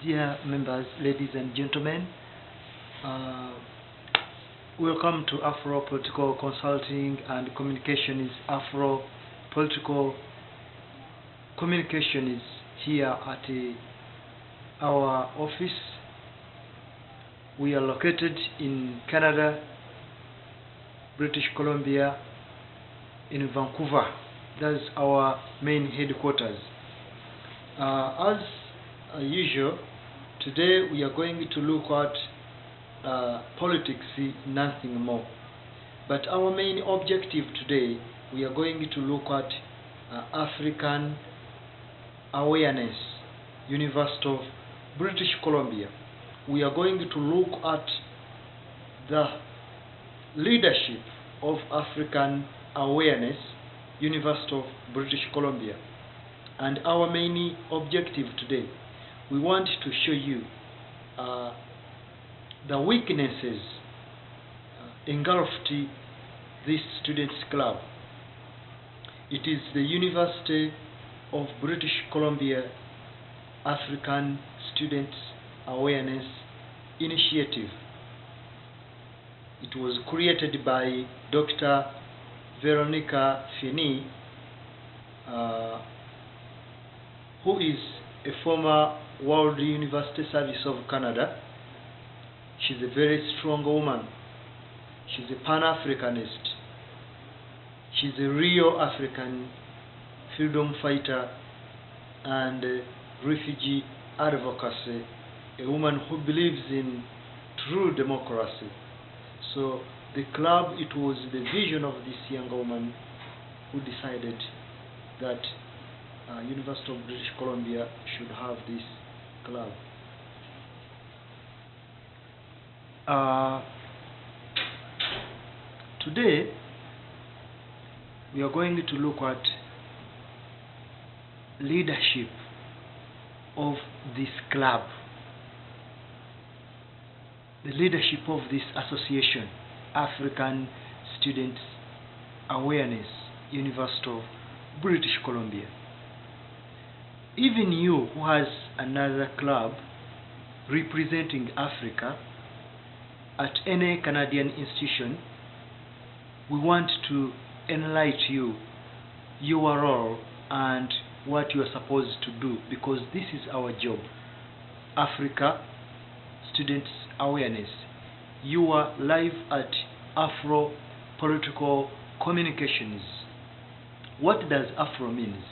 Dear members, ladies and gentlemen, welcome to Afro Political Consulting and Communications. Afro Political Communications here at our office. We are located in Canada, British Columbia, in Vancouver. That's our main headquarters. As usual, today we are going to look at politics, nothing more. But our main objective today, we are going to look at African Awareness, University of British Columbia. We are going to look at the leadership of African Awareness, University of British Columbia. And our main objective today, we want to show you the weaknesses engulfed this students club. It is the University of British Columbia African Students Awareness Initiative. It was created by Dr. Veronica Finney, who is a former World University Service of Canada. She's a very strong woman. She's a Pan-Africanist. She's a real African freedom fighter and refugee advocacy, a woman who believes in true democracy. So the club, it was the vision of this young woman who decided that University of British Columbia should have this club. Today we are going to look at leadership of this club, the leadership of this association, African Students Awareness, University of British Columbia. Even you who has another club representing Africa at any Canadian institution, we want to enlighten you, your role and what you are supposed to do, because this is our job. Africa Students Awareness. You are live at Afro Political Communications. What does Afro means?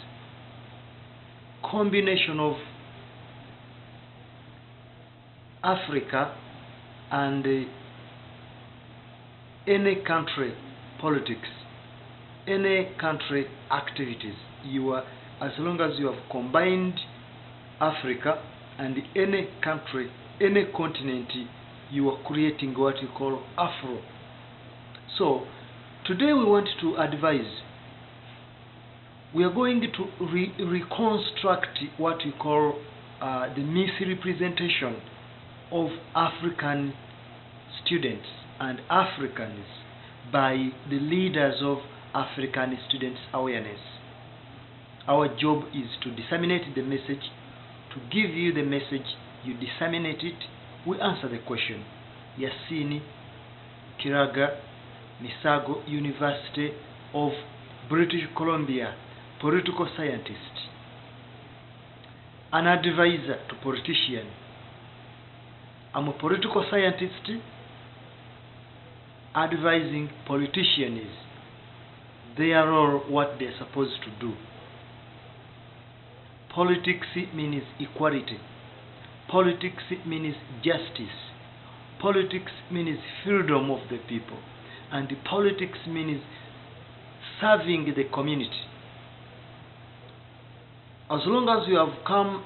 Combination of Africa and any country politics, any country activities. You are, as long as you have combined Africa and any country, any continent, you are creating what you call Afro. So today we want to advise. We are going to reconstruct what we call the misrepresentation of African students and Africans by the leaders of African Students Awareness. Our job is to disseminate the message, to give you the message, you disseminate it, we answer the question. Yassini Kiraga Misago, University of British Columbia, political scientist, an advisor to politicians. I'm a political scientist advising politicians. They are all what they're supposed to do. Politics means equality. Politics means justice. Politics means freedom of the people. And politics means serving the community. As long as you have come,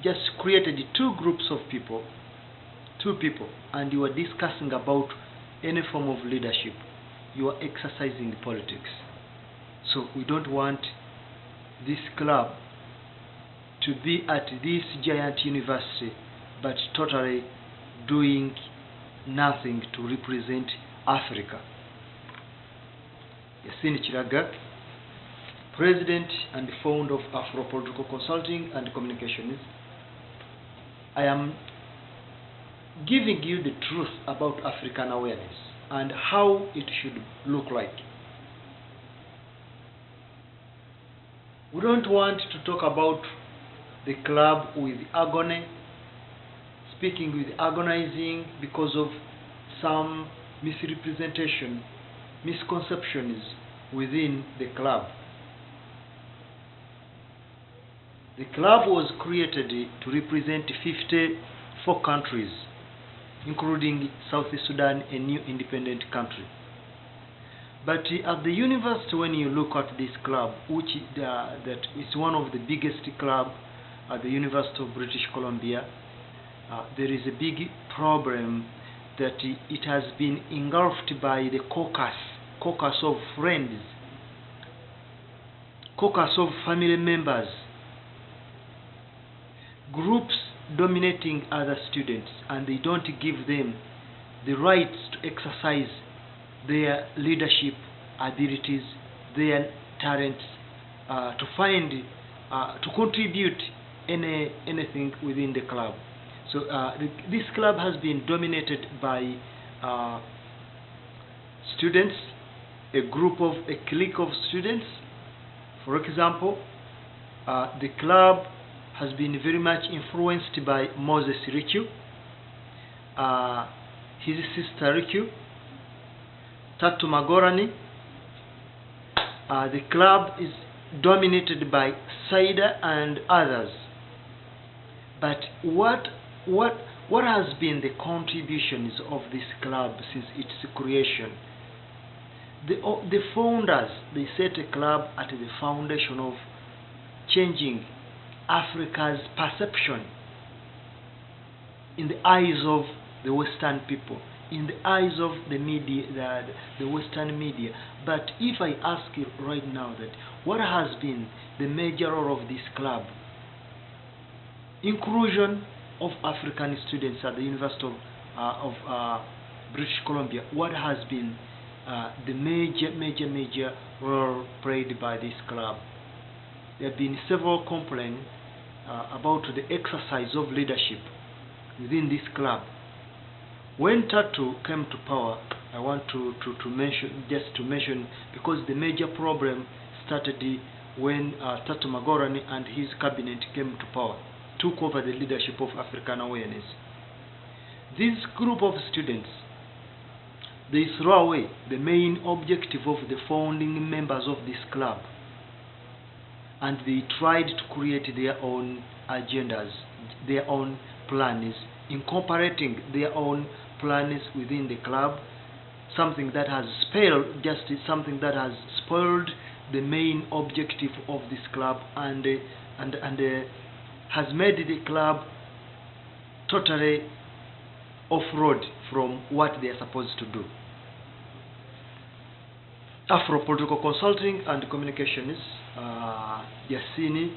just created two groups of people, and you are discussing about any form of leadership, you are exercising politics. So we don't want this club to be at this giant university but totally doing nothing to represent Africa. Yassini Kiraga, President and founder of Afro Political Consulting and Communications. I am giving you the truth about African awareness and how it should look like. We don't want to talk about the club with agony, speaking with agonizing because of some misrepresentation, misconceptions within the club. The club was created to represent 54 countries, including South Sudan, a new independent country. But at the university, when you look at this club, which that is one of the biggest clubs at the University of British Columbia, there is a big problem that it has been engulfed by the caucus of friends, caucus of family members, groups dominating other students, and they don't give them the rights to exercise their leadership abilities, their talents, to find, to contribute anything within the club. So this club has been dominated by students, a clique of students. For example, the club has been very much influenced by Moses Richu, his sister Richu, Tatu Magorani. The club is dominated by Saida and others. But what has been the contributions of this club since its creation? The founders, they set a club at the foundation of changing Africa's perception in the eyes of the Western people, in the eyes of the media, the Western media. But if I ask you right now that what has been the major role of this club? Inclusion of African students at the University of British Columbia. What has been the major role played by this club? There have been several complaints about the exercise of leadership within this club. When Tatu came to power, I want to mention, because the major problem started when Tatu Magorani and his cabinet came to power, took over the leadership of African Awareness. This group of students, they throw away the main objective of the founding members of this club, and they tried to create their own agendas, their own plans, incorporating their own plans within the club, something that has spoiled the main objective of this club, and has made the club totally off-road from what they are supposed to do. Afro Political Consulting and Communications, Yassini,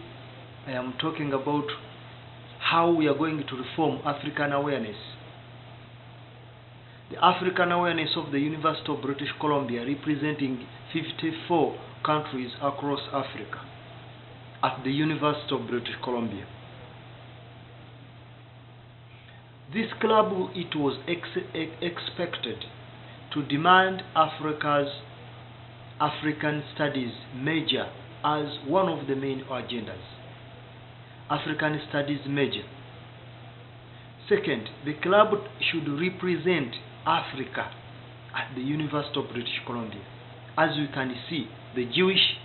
I am talking about how we are going to reform African awareness. The African awareness of the University of British Columbia, representing 54 countries across Africa at the University of British Columbia. This club, it was expected to demand African studies major as one of the main agendas. African studies major. Second, the club should represent Africa at the University of British Columbia. As you can see, the Jewish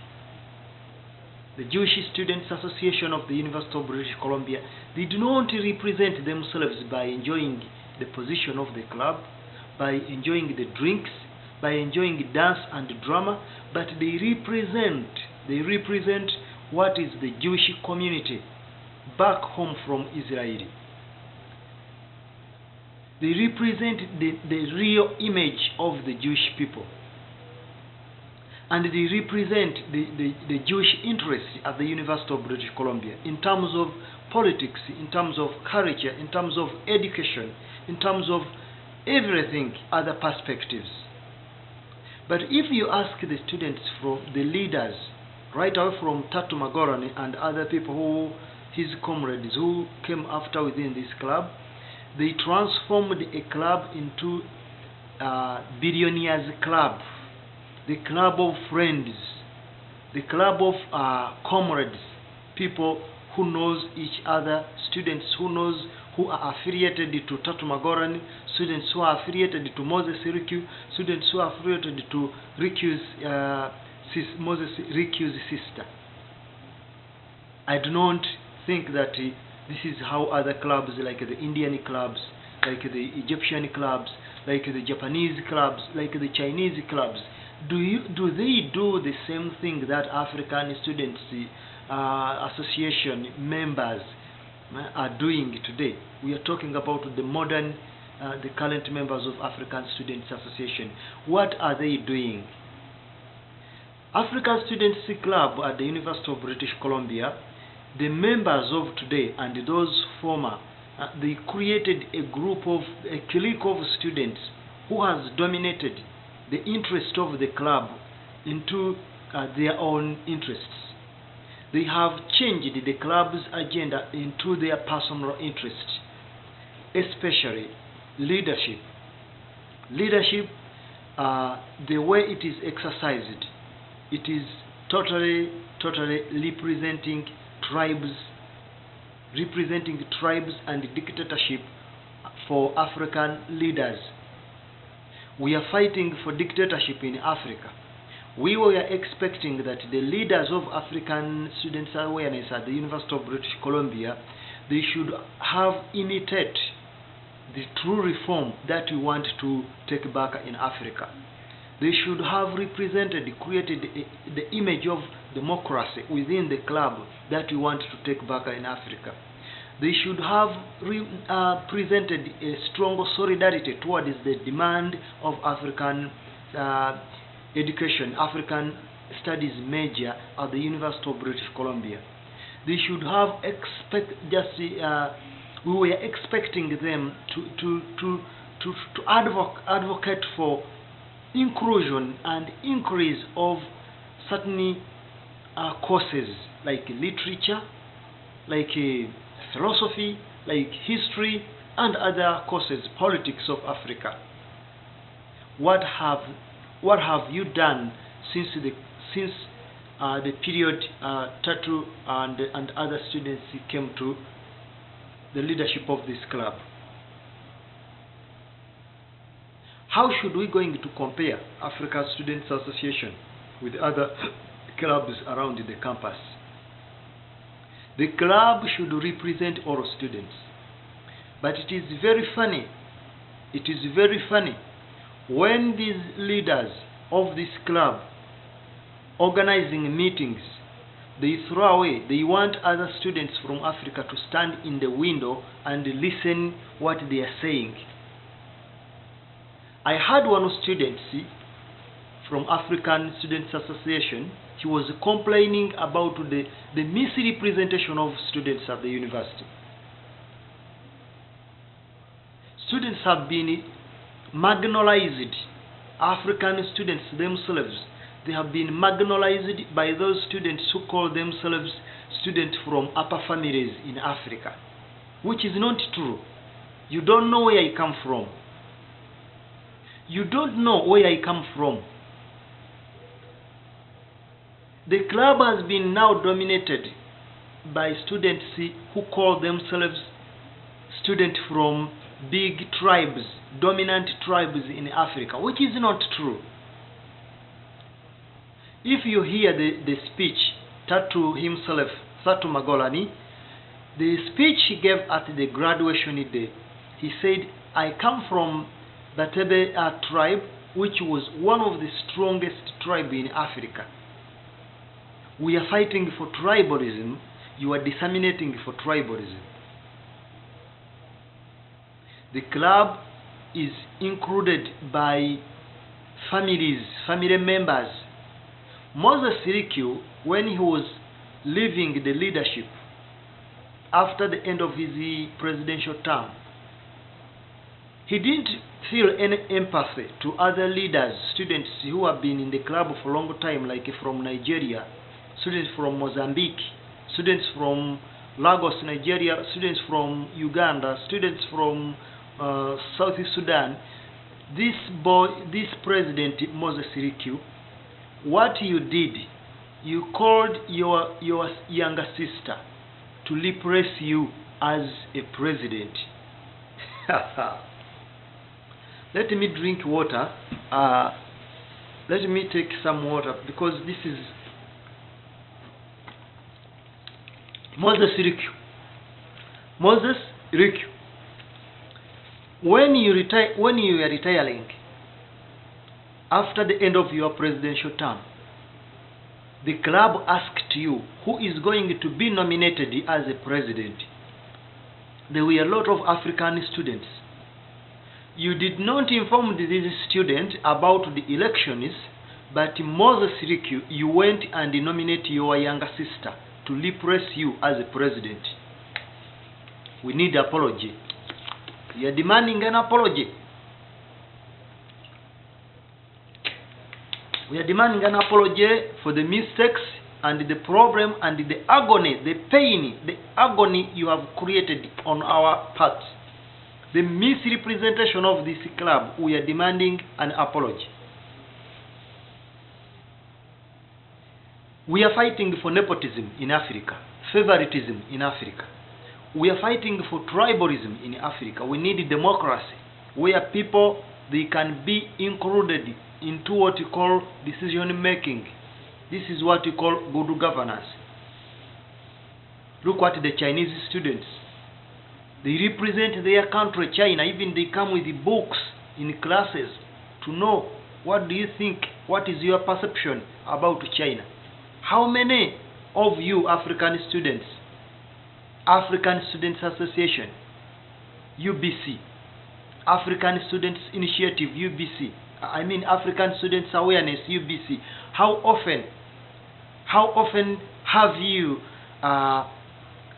Students Association of the University of British Columbia, they do not represent themselves by enjoying the position of the club, by enjoying the drinks, by enjoying dance and drama, but they represent what is the Jewish community back home from Israel. They represent the real image of the Jewish people. And they represent the Jewish interests at the University of British Columbia in terms of politics, in terms of culture, in terms of education, in terms of everything, other perspectives. But if you ask the students, from the leaders, right away from Tatu Magorani and other people who his comrades who came after within this club. They transformed a club into billionaires club, the club of friends, the club of comrades, people who knows each other, students who are affiliated to Tatu Magorani, students who are affiliated to Moses Riku, students who are affiliated to Moses Riku's sister. I do not think that this is how other clubs, like the Indian clubs, like the Egyptian clubs, like the Japanese clubs, like the Chinese clubs, do they do the same thing that African Students Association members are doing today? We are talking about the modern, the current members of African Students Association. What are they doing? African Students Club at the University of British Columbia, the members of today and those former, they created a clique of students who has dominated the interest of the club into their own interests. They have changed the club's agenda into their personal interests, especially leadership. Leadership, the way it is exercised, it is totally representing tribes and dictatorship for African leaders. We are fighting for dictatorship in Africa. We were expecting that the leaders of African Students Awareness at the University of British Columbia, they should have imitate the true reform that we want to take back in Africa. They should have created the image of democracy within the club that we want to take back in Africa. They should have presented a strong solidarity towards the demand of African education, African studies major at the University of British Columbia. They should have we were expecting them to advocate for inclusion and increase of certain courses like literature, like philosophy, like history, and other courses, politics of Africa. What have you done since the period Tatu and other students came to the leadership of this club? How should we going to compare African Students Association with other clubs around the campus? The club should represent all students. But it is very funny. It is very funny when these leaders of this club organizing meetings, they throw away, they want other students from Africa to stand in the window and listen what they are saying. I had one student from African Students Association. He was complaining about the misrepresentation of students at the university. Students have been marginalized. African students themselves, they have been marginalized by those students who call themselves students from upper families in Africa, which is not true. You don't know where I come from. You don't know where I come from. The club has been now dominated by students who call themselves students from big tribes, dominant tribes in Africa, which is not true. If you hear the speech, Tatu himself, Tatu Magorani, the speech he gave at the graduation day, he said, I come from Batebe tribe, which was one of the strongest tribes in Africa. We are fighting for tribalism. You are disseminating for tribalism. The club is included by families, family members. Moses Riku, when he was leaving the leadership after the end of his presidential term, he didn't feel any empathy to other leaders, students who have been in the club for a long time, like from Nigeria, students from Mozambique, students from Lagos, Nigeria, students from Uganda, students from South Sudan. This president Moses Siriku, what you did, you called your younger sister to replace you as a president. Let me drink water. Let me take some water, because this is Moses Siriku. Moses Siriku. When you are retiring after the end of your presidential term, the club asked you who is going to be nominated as a president. There were a lot of African students. You did not inform these students about the elections, but Moses Siriku, you went and nominated your younger sister to replace you as a president. We need apology. We are demanding an apology. We are demanding an apology for the mistakes and the problem and the agony, the pain, the agony you have created on our part. The misrepresentation of this club, we are demanding an apology. We are fighting for nepotism in Africa, favoritism in Africa. We are fighting for tribalism in Africa. We need democracy, where people, they can be included into what you call decision making. This is what you call good governance. Look at the Chinese students. They represent their country, China. Even they come with the books in classes to know, what do you think, what is your perception about China. How many of you African students, African Students Association, UBC, African Students Initiative, UBC, I mean African Students Awareness, UBC, how often have you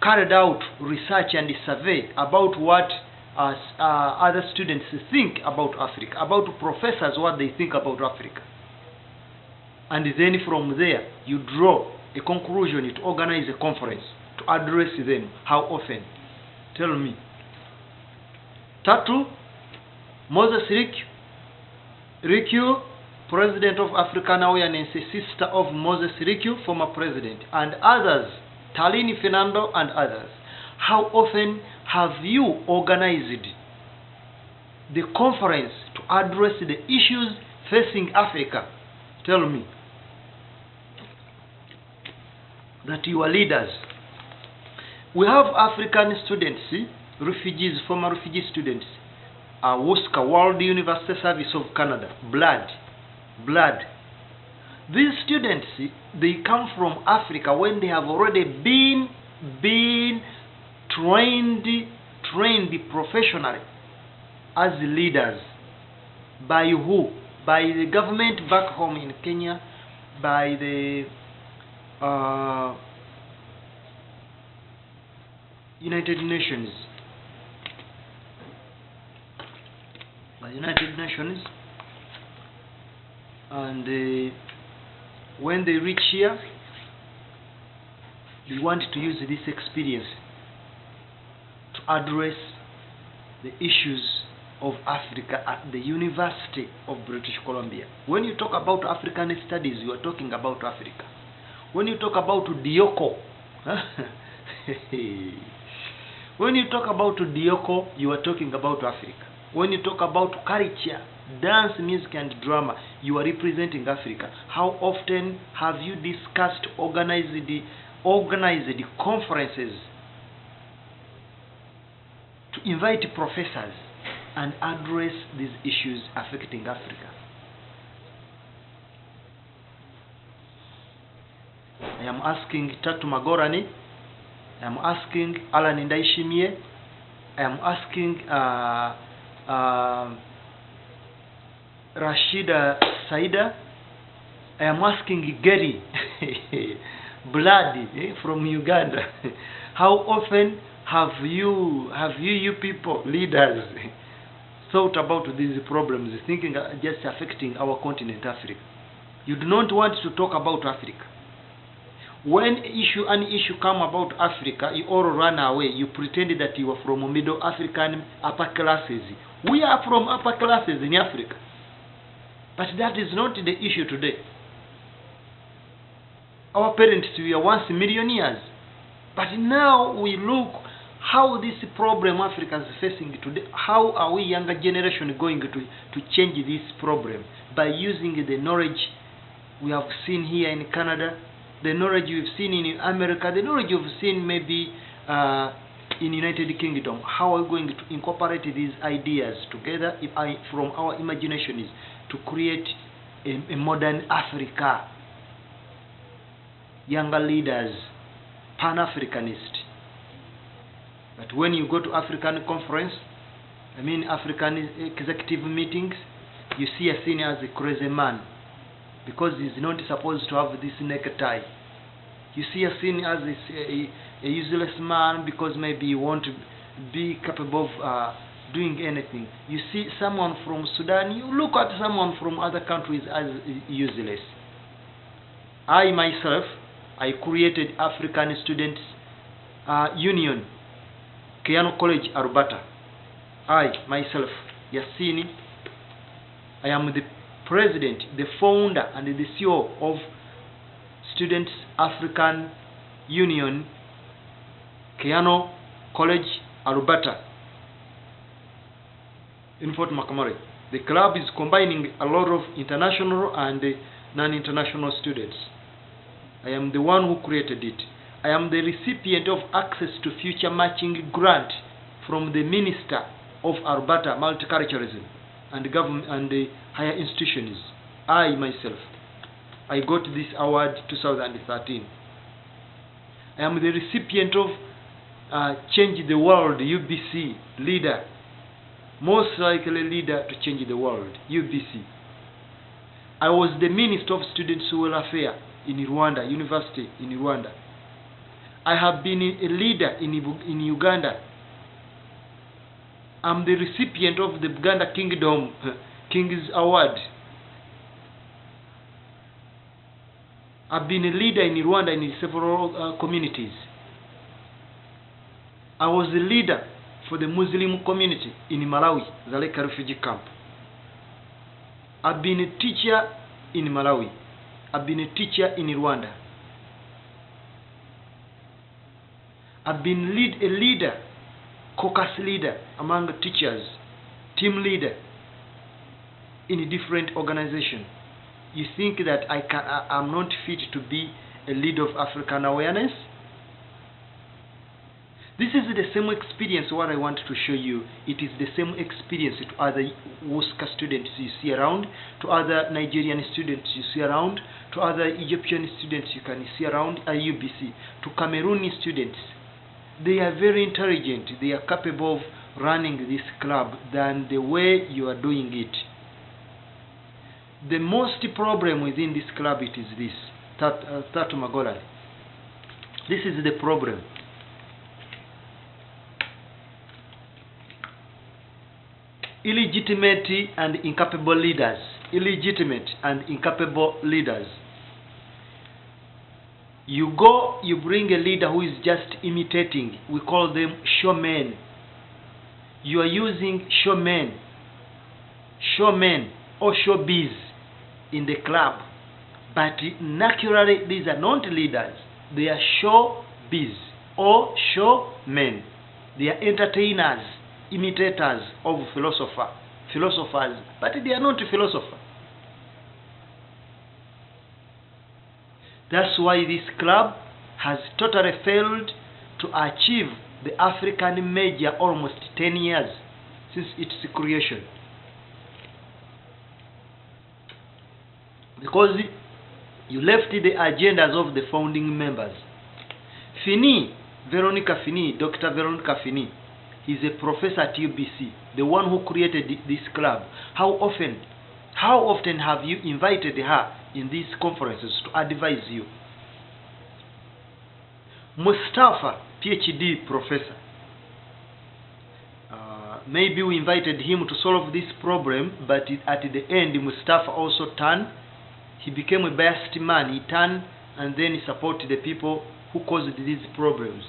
carried out research and survey about what other students think about Africa, about professors, what they think about Africa? And then from there, you draw a conclusion to organize a conference to address them. How often? Tell me. Tatu, Moses Siriku, president of African Awareness, a sister of Moses Siriku, former president, and others, Talini Fernando and others. How often have you organized the conference to address the issues facing Africa? Tell me. That you are leaders. We have African students, refugees, former refugee students, WUSCA, World University Service of Canada, blood. These students, they come from Africa when they have already been trained professionally as leaders. By who? By the government back home in Kenya, by the United Nations. And when they reach here, they want to use this experience to address the issues of Africa at the University of British Columbia. When you talk about African studies, you are talking about Africa. When you talk about Dioko, when you talk about Dioko, you are talking about Africa. When you talk about culture, dance, music, and drama, you are representing Africa. How often have you discussed, organized conferences to invite professors and address these issues affecting Africa? I am asking Tatu Magorani, I am asking Alan Ndaishimie, I am asking Rashida Saida, I am asking Gary Bloody from Uganda. How often have you people, leaders, thought about these problems, thinking just affecting our continent, Africa? You do not want to talk about Africa. When an issue come about Africa, you all run away. You pretend that you are from middle African upper classes. We are from upper classes in Africa. But that is not the issue today. Our parents were once millionaires. But now we look how this problem Africa is facing today. How are we younger generation going to change this problem? By using the knowledge we have seen here in Canada, the knowledge we've seen in America, the knowledge we've seen maybe in United Kingdom. How are we going to incorporate these ideas together from our imaginations to create a modern Africa? Younger leaders, Pan-Africanist. But when you go to African conference, African executive meetings, you see a seen as a crazy man because he's not supposed to have this necktie. You see a seen as a useless man because maybe you won't be capable of doing anything. You see someone from Sudan, you look at someone from other countries as useless. I myself, I created African Students Union, Keano College, Arubata. I myself, Yassini, I am the president, the founder, and the CEO of Students African Union, Keano College, Arubata, in Fort McMurray. The club is combining a lot of international and non-international students. I am the one who created it. I am the recipient of access to future matching grant from the Minister of Arubata Multiculturalism and Government and the higher institutions. I myself, I got this award 2013. I am the recipient of Change the World UBC leader, most likely leader to change the world, UBC. I was the Minister of Students Welfare in Rwanda, University in Rwanda. I have been a leader in Uganda. I'm the recipient of the Uganda Kingdom King's Award. I've been a leader in Rwanda in several communities. I was the leader for the Muslim community in Malawi, Zaleka refugee camp. I've been a teacher in Malawi. I've been a teacher in Rwanda. I've been a leader, caucus leader among the teachers, team leader in a different organization. You think that I'm not fit to be a leader of African awareness? This is the same experience what I want to show you. It is the same experience to other WUSCA students you see around, to other Nigerian students you see around, to other Egyptian students you can see around at UBC, to Cameroonian students. They are very intelligent. They are capable of running this club than the way you are doing it. The most problem within this club it is this. Tatu Magolani. This is the problem. Illegitimate and incapable leaders. Illegitimate and incapable leaders. You go, you bring a leader who is just imitating. We call them showmen. You are using showmen or showbiz in the club. But naturally, these are not leaders. They are showbiz or showmen. They are entertainers, imitators of philosophers, but they are not philosophers. That's why this club has totally failed to achieve the African major almost 10 years since its creation. Because you left the agendas of the founding members. Dr. Veronica Fini, he's a professor at UBC, the one who created this club. How often have you invited her in these conferences to advise you? Mustafa, PhD professor. Maybe we invited him to solve this problem, but at the end, Mustafa also turned. He became a biased man. He turned and then support the people who caused these problems.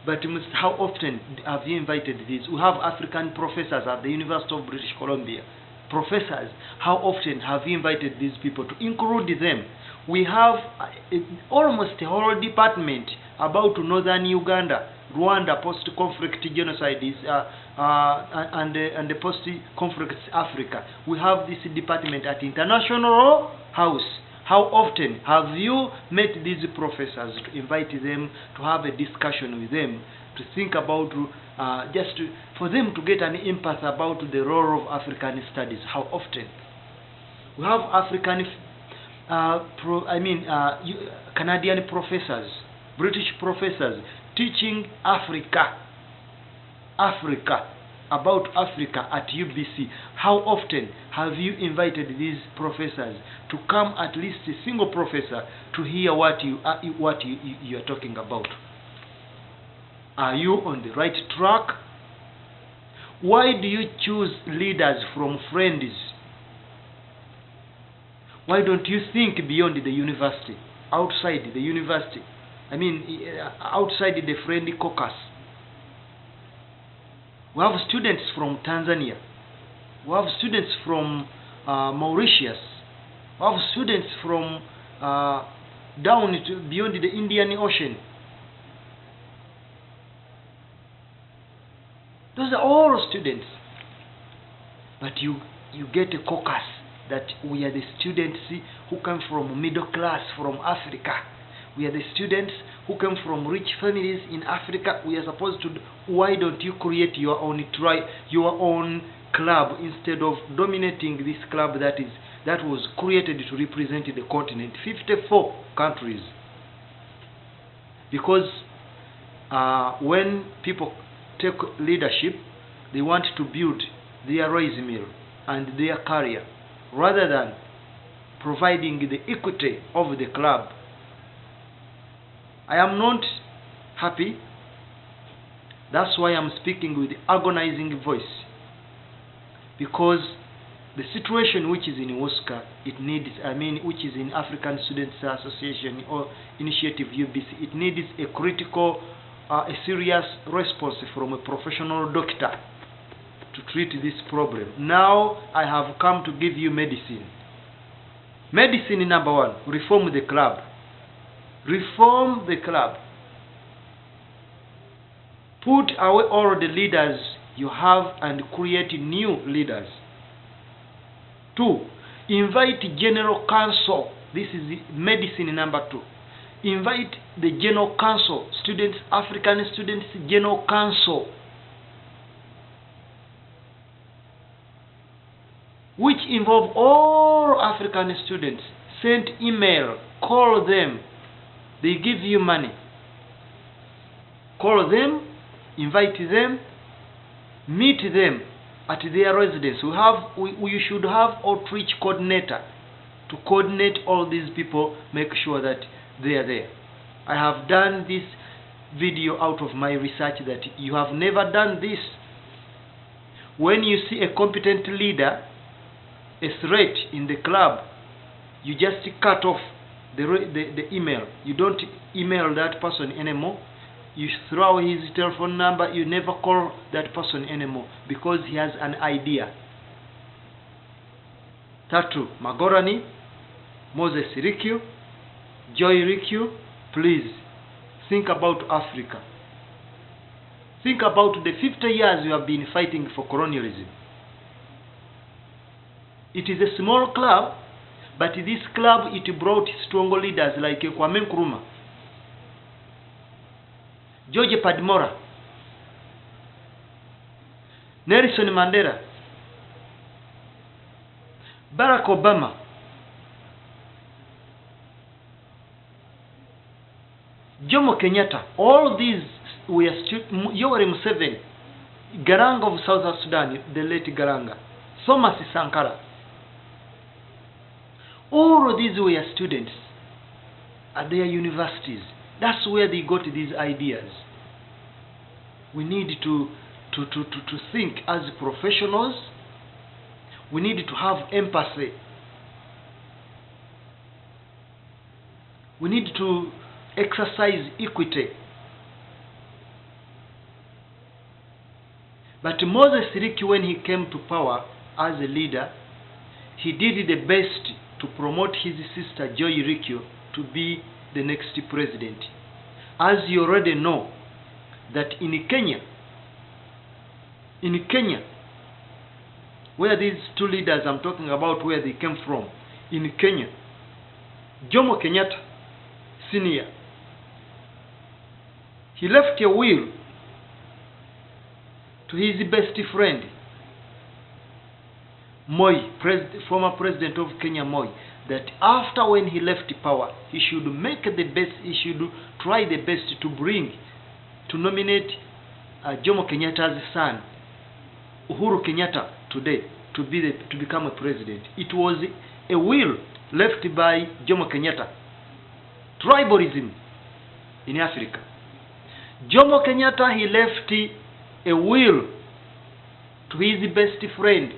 But how often have you invited these? We have African professors at the University of British Columbia. Professors, how often have you invited these people to include them? We have almost a whole department about northern Uganda, Rwanda, post-conflict genocide and the post-conflict Africa. We have this department at International House. How often have you met these professors to invite them, to have a discussion with them, to think about, for them to get an impact about the role of African studies? How often? We have African, Canadian professors, British professors teaching about Africa at UBC. How often have you invited these professors to come, at least a single professor, to hear what you are talking about? Are you on the right track? Why do you choose leaders from friends? Why don't you think beyond the university, outside the university? Outside the friendly caucus. We have students from Tanzania. We have students from Mauritius. We have students from down beyond the Indian Ocean. Those are all students. But you get a caucus that we are the students who come from middle class from Africa. We are the students who come from rich families in Africa. We are supposed to. Why don't you create your own club instead of dominating this club that was created to represent the continent, 54 countries? Because when people take leadership, they want to build their rice mill and their career, rather than providing the equity of the club. I am not happy. That's why I'm speaking with agonizing voice. Because the situation which is in WOSCA, which is in African Students Association or Initiative UBC, it needs a critical, a serious response from a professional doctor to treat this problem. Now I have come to give you medicine. Medicine number one, reform the club. Reform the club. Put away all the leaders you have and create new leaders. 2. Invite general council. This is the medicine number 2. Invite the general council, African Students General Council, which involve all African students. Send email, call them. They give you money. Call them, invite them, meet them at their residence. We should have outreach coordinator to coordinate all these people, make sure that they are there. I have done this video out of my research that you have never done this. When you see a competent leader, a threat in the club, you just cut off the email. You don't email that person anymore. You throw his telephone number. You never call that person anymore because he has an idea. Tatu Magorani, Moses Rikyu, Joy Rikyu, please think about Africa. Think about the 50 years you have been fighting for colonialism. It is a small club, but this club, it brought strong leaders like Kwame Nkrumah, George Padmore, Nelson Mandela, Barack Obama, Jomo Kenyatta. All these were Yoweri Museveni, Garanga of South Sudan, the late Garanga, Thomas Sankara. All of these were students at their universities. That's where they got these ideas. We need to think as professionals. We need to have empathy. We need to exercise equity. But Moses Siriki, when he came to power as a leader, he did the best to promote his sister Joy Rikio to be the next president. As you already know, that in Kenya, where these two leaders I'm talking about, where they came from, in Kenya, Jomo Kenyatta Senior, he left a will to his best friend Moi, former president of Kenya Moi, that after when he left power, he should make the best, he should try the best to nominate Jomo Kenyatta's son, Uhuru Kenyatta, today to become a president. It was a will left by Jomo Kenyatta. Tribalism in Africa. Jomo Kenyatta, he left a will to his best friend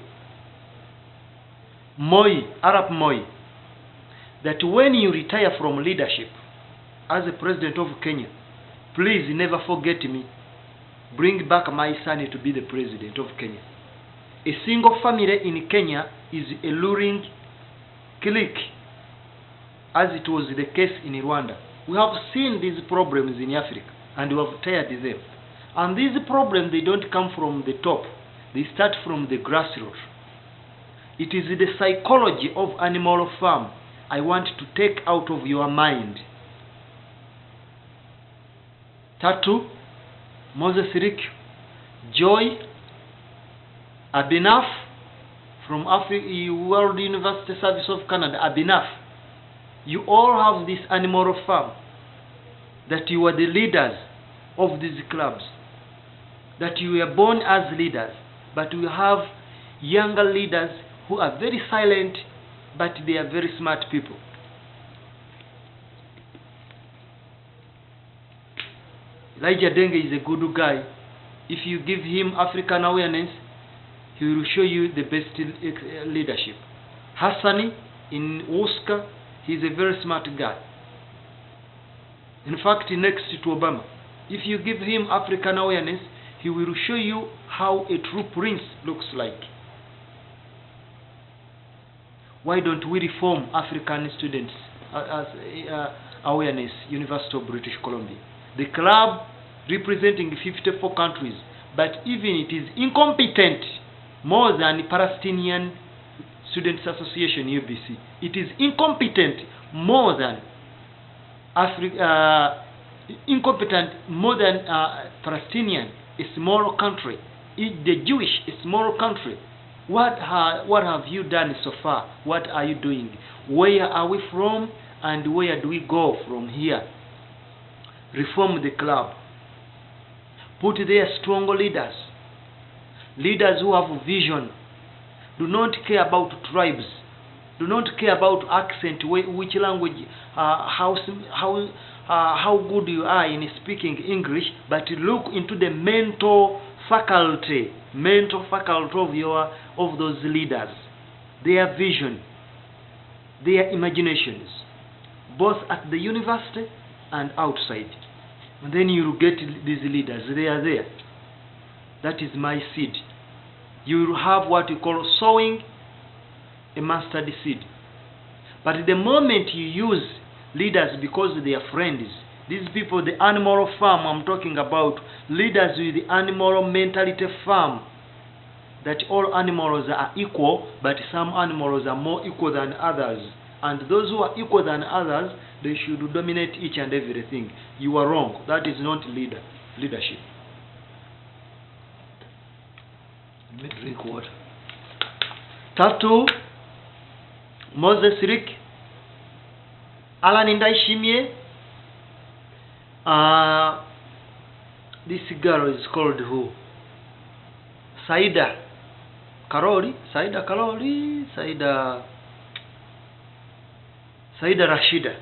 Moi, Arap Moi, that when you retire from leadership as a president of Kenya, please never forget me. Bring back my son to be the president of Kenya. A single family in Kenya is a luring clique, as it was the case in Rwanda. We have seen these problems in Africa, and we have tired them. And these problems, they don't come from the top. They start from the grassroots. It is the psychology of animal farm I want to take out of your mind. Tatu, Moses Rick, Joy, Abinaf from World University Service of Canada, Abinaf. You all have this animal farm, that you are the leaders of these clubs, that you were born as leaders, but we have younger leaders who are very silent, but they are very smart people. Elijah Denge is a good guy. If you give him African awareness, he will show you the best leadership. Hassani in Oscar, he is a very smart guy. In fact, next to Obama, if you give him African awareness, he will show you how a true prince looks like. Why don't we reform African students awareness, University of British Columbia? The club representing 54 countries, but even it is incompetent more than Palestinian Students Association, UBC. It is incompetent more than Palestinian, a small country. The Jewish, a small country. What have you done so far? What are you doing? Where are we from, and where do we go from here? Reform the club. Put there strong leaders. Leaders who have vision. Do not care about tribes. Do not care about accent, which language, how good you are in speaking English, but look into the mental faculty of those leaders, their vision, their imaginations, both at the university and outside. And then you will get these leaders. They are there. That is my seed. You will have what you call sowing a mustard seed. But the moment you use leaders because they are friends, these people, the animal farm I'm talking about, leaders with the animal mentality farm, that all animals are equal, but some animals are more equal than others. And those who are equal than others, they should dominate each and everything. You are wrong. That is not leadership. Let me drink water. Tatu, Moses Rick, Alan Ndaishimie. This girl is called who? Saida Rashida.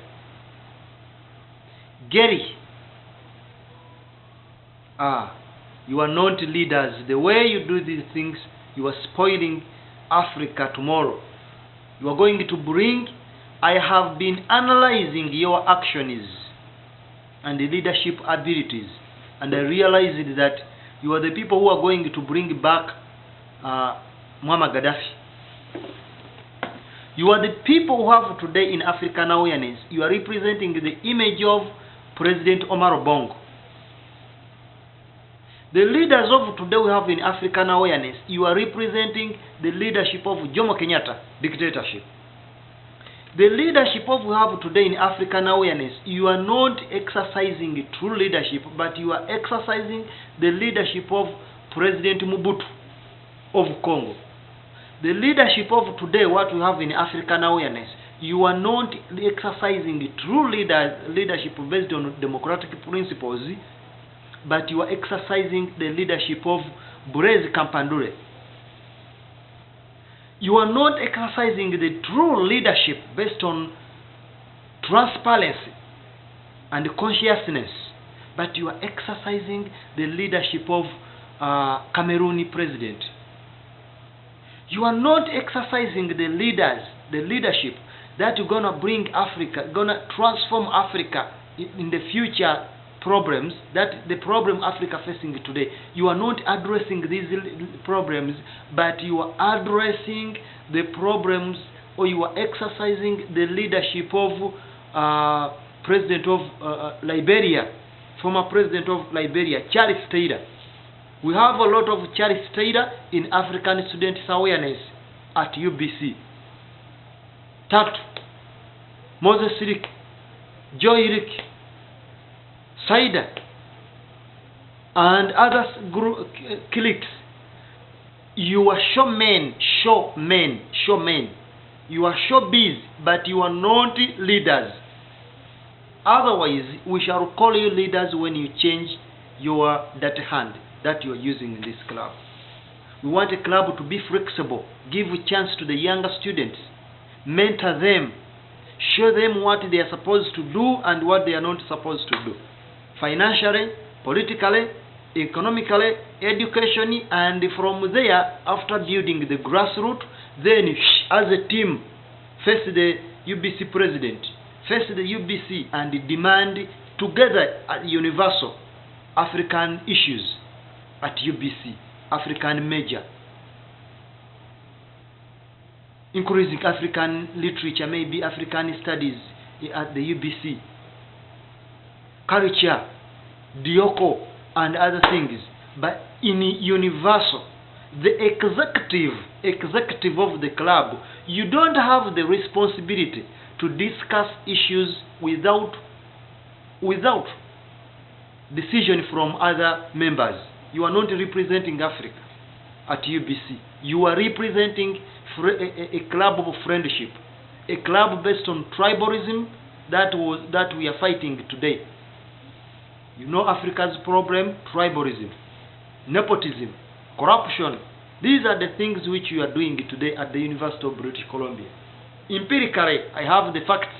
Gary. You are not leaders. The way you do these things, you are spoiling Africa tomorrow. You are going to bring I have been analyzing your actions and leadership abilities, and I realized that you are the people who are going to bring back Muammar Gaddafi. You are the people who have today in African Awareness, you are representing the image of President Omar Bongo. The leaders of today we have in African Awareness, you are representing the leadership of Jomo Kenyatta dictatorship. The leadership of we have today in African Awareness, you are not exercising true leadership, but you are exercising the leadership of President Mobutu of Congo. The leadership of today, what we have in African Awareness, you are not exercising true leadership based on democratic principles, but you are exercising the leadership of Blaise Compaoré. You are not exercising the true leadership based on transparency and consciousness, but you are exercising the leadership of Cameroon president. You are not exercising the leadership that you're gonna bring Africa, gonna transform Africa in the future problems, that the problem Africa facing today. You are not addressing these problems, but you are addressing the problems, or you are exercising the leadership of President of Liberia, former President of Liberia, Charles Taylor. We have a lot of Charles Taylor in African Students Awareness at UBC. Tatu, Moses Rick, Joy Rick, Saida, and other cliques. You are showmen. You are showbiz, but you are not leaders. Otherwise, we shall call you leaders when you change your dirty hand that you are using in this club. We want a club to be flexible, give a chance to the younger students, mentor them, show them what they are supposed to do and what they are not supposed to do. Financially, politically, economically, educationally, and from there, after building the grassroots, then as a team, face the UBC president, face the UBC, and demand together universal African issues at UBC, African major, increasing African literature, maybe African studies at the UBC, culture, Dioko, and other things. But in universal, the executive of the club, you don't have the responsibility to discuss issues without decision from other members. You are not representing Africa at UBC. You are representing a club of friendship, a club based on tribalism that we are fighting today. You know Africa's problem: tribalism, nepotism, corruption. These are the things which you are doing today at the University of British Columbia. Empirically, I have the facts.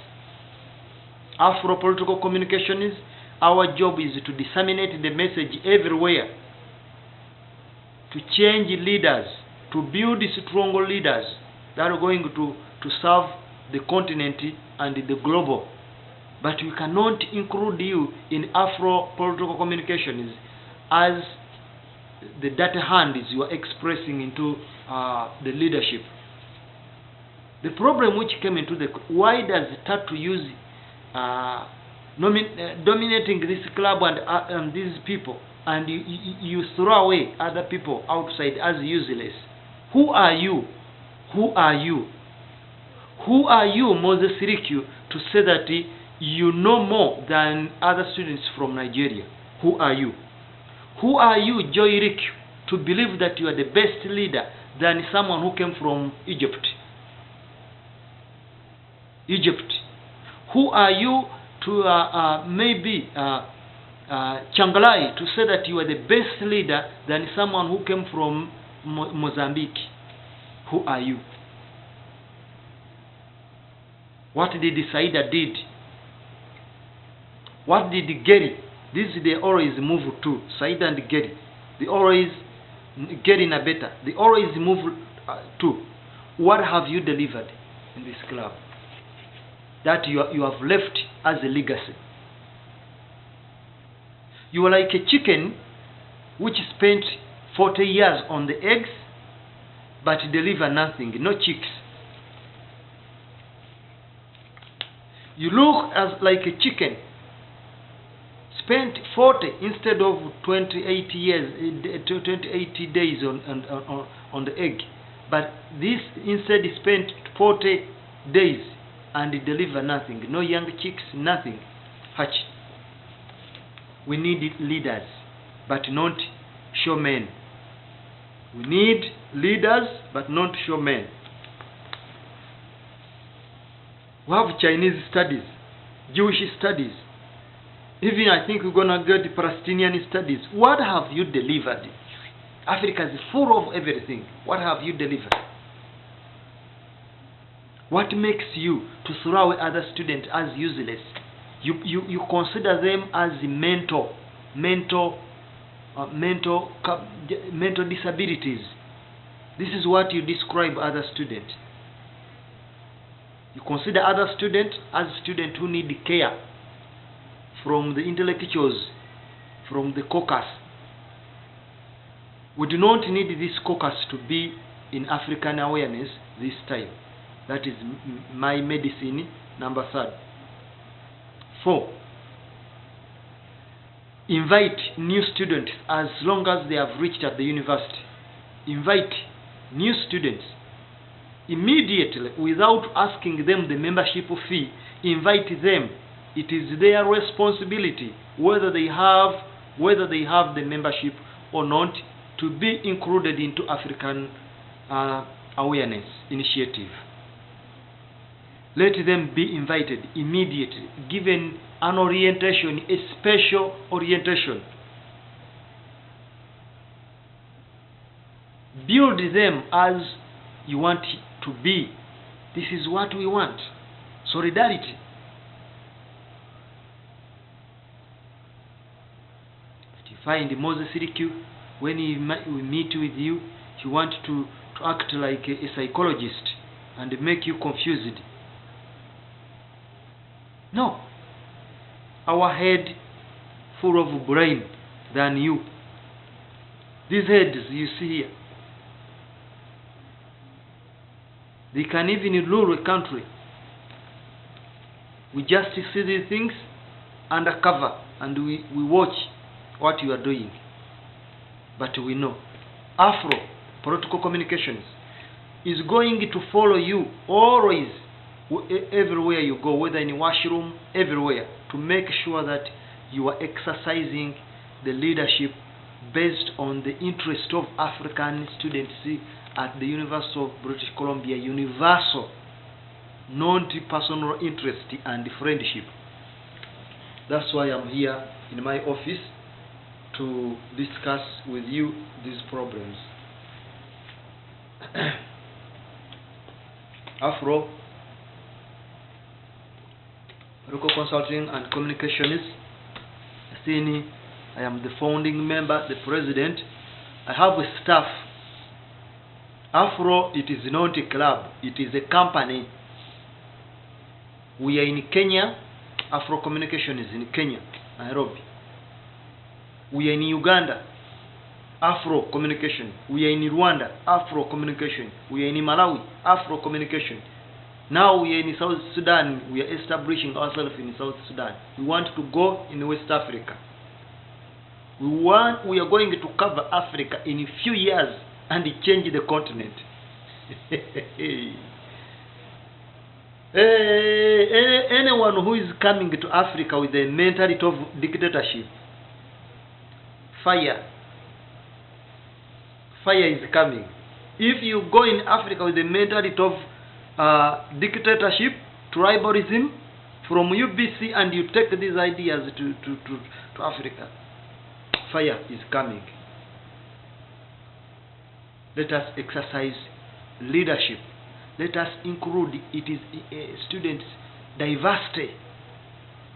Afro Political Communications, our job is to disseminate the message everywhere, to change leaders, to build strong leaders that are going to serve the continent and the global. But we cannot include you in Afro Political Communications as the dirty hand is you are expressing into the leadership. The problem which came into why does it start to use dominating this club and these people, and you throw away other people outside as useless? Who are you? Who are you? Who are you, Moses Riku, to say that you know more than other students from Nigeria? Who are you? Who are you, Joy Riku, to believe that you are the best leader than someone who came from Egypt? Who are you to maybe Changalai to say that you are the best leader than someone who came from Mozambique? Who are you? What did Saida did? What did Gary? This they always move to. Saida and Gary. They always Gary Nabeta. They always move to. What have you delivered in this club? that you have left as a legacy. You are like a chicken which spent 40 years on the eggs but deliver nothing, no chicks. You look as like a chicken spent 40 instead of 28 days on the egg, but this instead spent 40 days and deliver nothing, no young chicks, nothing hatch. We need leaders, but not showmen. We need leaders, but not showmen. We have Chinese studies, Jewish studies. Even I think we're gonna get Palestinian studies. What have you delivered? Africa is full of everything. What have you delivered? What makes you to throw away other students as useless? You consider them as mental disabilities. This is what you describe other students. You consider other students as students who need care from the intellectuals, from the caucus. We do not need this caucus to be in African awareness this time. That is my medicine number 3. 4. Invite new students as long as they have reached at the university. Invite new students immediately without asking them the membership fee. Invite them. It is their responsibility whether they have the membership or not to be included into African Awareness Initiative. Let them be invited immediately, given an orientation, a special orientation. Build them as you want to be. This is what we want. Solidarity. But you find Moses Siriku, when we meet with you, he wants to act like a psychologist and make you confused. No. Our head full of brain than you. These heads you see here, they can even rule a country. We just see these things undercover and we watch what you are doing. But we know Afro Political Communications is going to follow you always, everywhere you go, whether in the washroom, everywhere, to make sure that you are exercising the leadership based on the interest of African students at the University of British Columbia. Universal, non-personal interest and friendship. That's why I'm here in my office to discuss with you these problems. Afro Political Consulting and Communications. I am the founding member, the president. I have a staff. Afro, it is not a club, it is a company. We are in Kenya. Afro Communication is in Kenya, Nairobi. We are in Uganda, Afro Communication. We are in Rwanda, Afro Communication. We are in Malawi, Afro Communication. Now we are in South Sudan. We are establishing ourselves in South Sudan. We want to go in West Africa. We are going to cover Africa in a few years and change the continent. Anyone who is coming to Africa with the mentality of dictatorship, fire is coming. If you go in Africa with the mentality of dictatorship, tribalism from UBC, and you take these ideas to Africa, fire is coming. Let us exercise leadership. Let us include students diversity.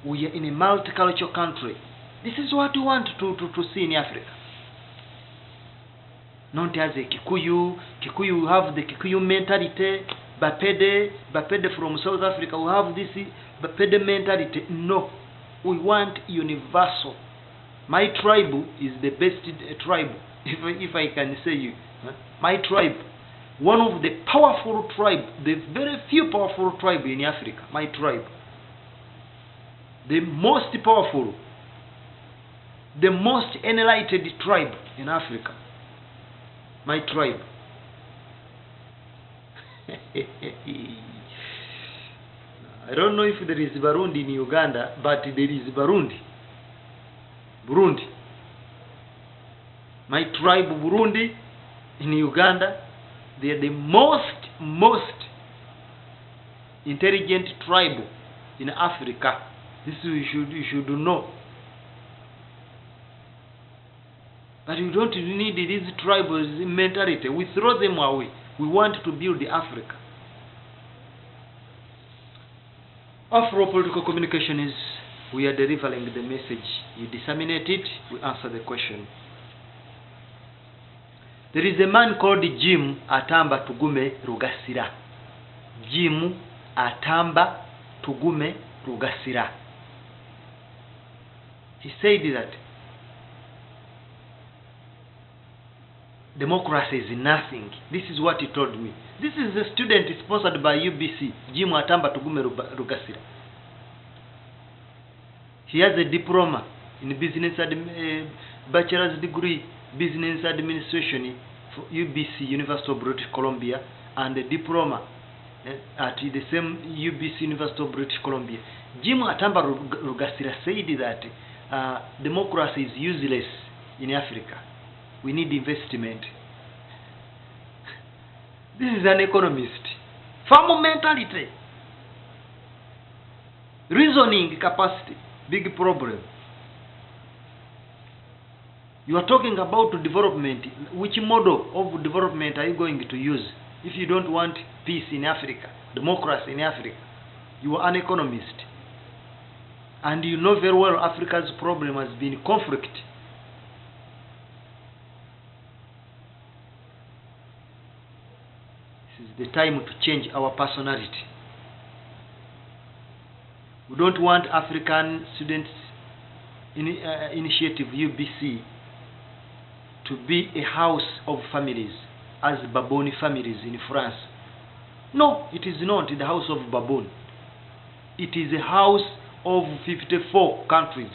We are in a multicultural country. This is what we want to see in Africa. Not as a Kikuyu have the Kikuyu mentality, Bapede from South Africa, we have this Bapede mentality. No, we want universal. My tribe is the best tribe, if I can say you. My tribe, one of the powerful tribe, the very few powerful tribe in Africa. My tribe, the most powerful, the most enlightened tribe in Africa. My tribe. I don't know if there is Burundi in Uganda, but there is Burundi. My tribe, Burundi, in Uganda, they are the most intelligent tribe in Africa. This you should know. But you don't need these tribal mentality. We throw them away. We want to build Africa. Afro Political Communication is, we are delivering the message. You disseminate it, we answer the question. There is a man called Jim Atamba Tugume Rugasira. Jim Atamba Tugume Rugasira. He said that democracy is nothing. This is what he told me. This is a student sponsored by UBC, Jim Atamba Tugume Rugasira. He has a diploma in business, bachelor's degree, business administration for UBC, University of British Columbia, and a diploma at the same UBC, University of British Columbia. Jim Atamba Rugasira said that democracy is useless in Africa. We need investment. This is an economist. Farmer mentality. Reasoning capacity. Big problem. You are talking about development. Which model of development are you going to use if you don't want peace in Africa, democracy in Africa? You are an economist. And you know very well Africa's problem has been conflict. This is the time to change our personality. We don't want African Students Initiative UBC to be a house of families, as Baboni families in France. No, it is not the house of Baboni. It is a house of 54 countries.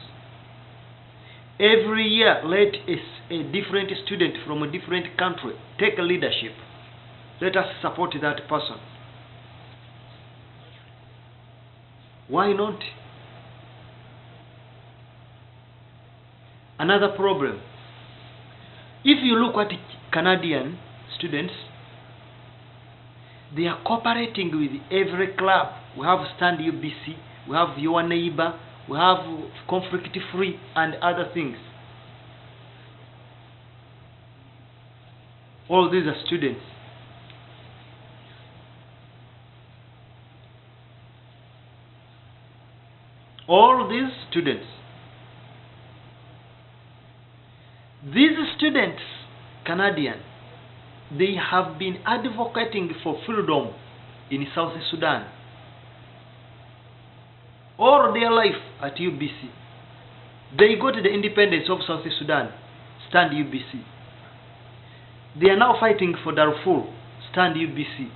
Every year, let a different student from a different country take leadership. Let us support that person. Why not? Another problem. If you look at Canadian students, they are cooperating with every club. We have Stand UBC, we have Your Neighbor, we have Conflict Free and other things. All these are students. All these students. These students, Canadian, they have been advocating for freedom in South Sudan all their life at UBC. They got the independence of South Sudan, Stand UBC. They are now fighting for Darfur, Stand UBC,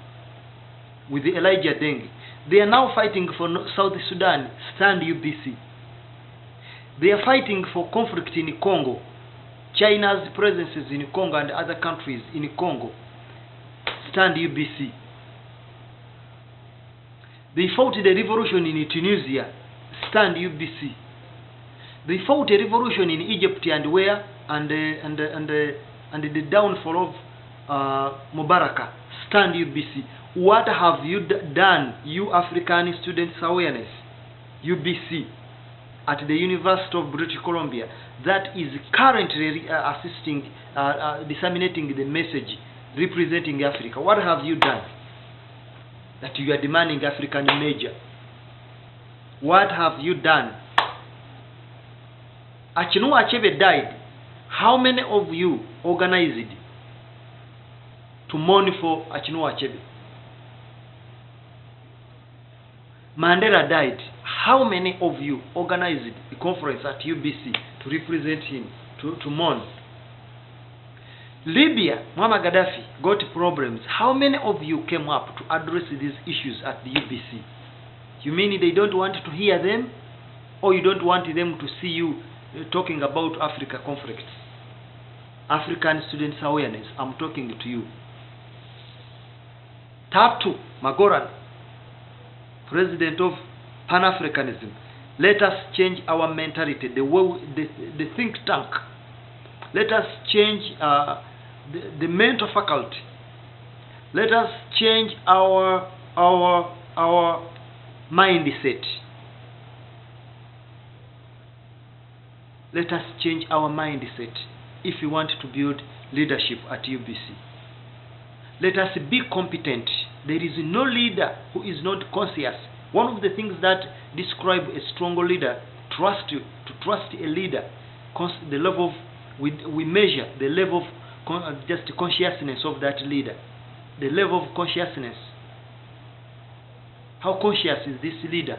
with Elijah Deng. They are now fighting for South Sudan, Stand UBC. They are fighting for conflict in Congo, China's presences in Congo and other countries in Congo, Stand UBC. They fought the revolution in Tunisia, Stand UBC. They fought a revolution in Egypt and where and the downfall of Mubarak, Stand UBC. What have you done, you African Students Awareness, UBC, at the University of British Columbia, that is currently assisting, disseminating the message, representing Africa? What have you done that you are demanding African major? What have you done? Achinua Achebe died. How many of you organized to mourn for Achinua Achebe? Mandela died. How many of you organized a conference at UBC to represent him, to mourn? Libya, Muammar Gaddafi got problems. How many of you came up to address these issues at the UBC? You mean they don't want to hear them? Or you don't want them to see you talking about Africa conflicts? African Students Awareness, I'm talking to you. Tatu Magoran, President of Pan-Africanism. Let us change our mentality, the think tank. Let us change the mental faculty. Let us change our mindset. Let us change our mindset if we want to build leadership at UBC. Let us be competent. There is no leader who is not conscious. One of the things that describe a strong leader, to trust a leader, the level of, we measure the level of just consciousness of that leader. The level of consciousness. How conscious is this leader?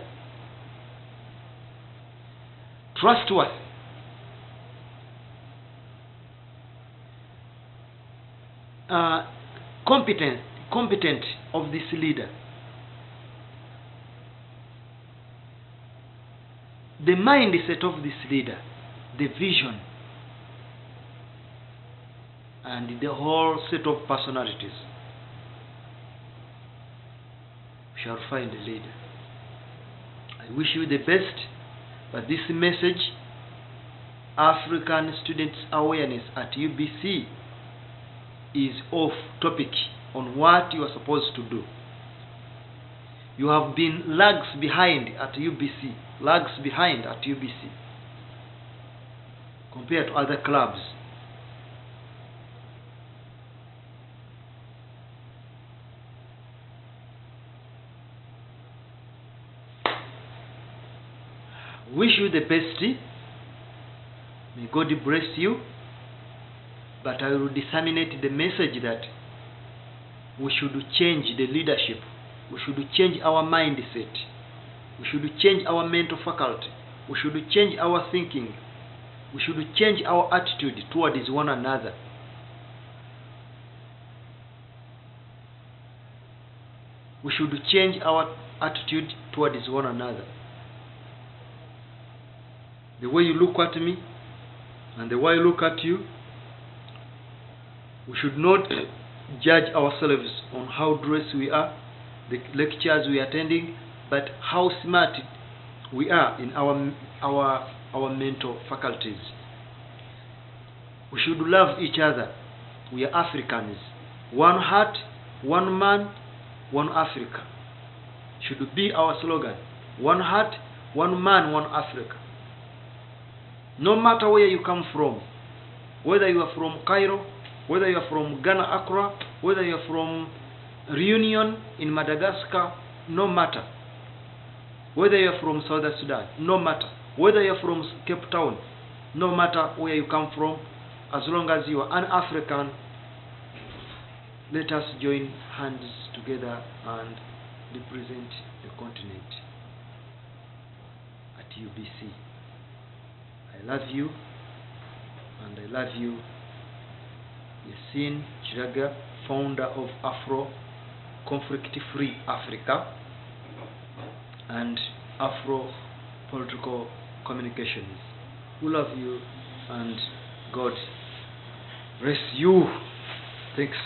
Trustworthy. Competent of this leader. The mindset of this leader, the vision, and the whole set of personalities. We shall find a leader. I wish you the best, but this message, African Students Awareness at UBC, is off topic on what you are supposed to do. You have been lags behind at UBC, compared to other clubs. Wish you the best. May God bless you. But I will disseminate the message that we should change the leadership. We should change our mindset. We should change our mental faculty. We should change our thinking. We should change our attitude towards one another. We should change our attitude towards one another. The way you look at me and the way I look at you, we should not judge ourselves on how dressed we are, the lectures we are attending, but how smart we are in our mental faculties. We should love each other. We are Africans. One heart, one man, one Africa. Should be our slogan. One heart, one man, one Africa. No matter where you come from, whether you are from Cairo, whether you are from Ghana, Accra, whether you are from Reunion in Madagascar, no matter. Whether you are from Southern Sudan, no matter. Whether you are from Cape Town, no matter where you come from, as long as you are an African, let us join hands together and represent the continent at UBC. I love you, and I love you. Yasin Chiraga, founder of Afro Conflict-Free Africa and Afro Political Communications. We love you, and God bless you. Thanks.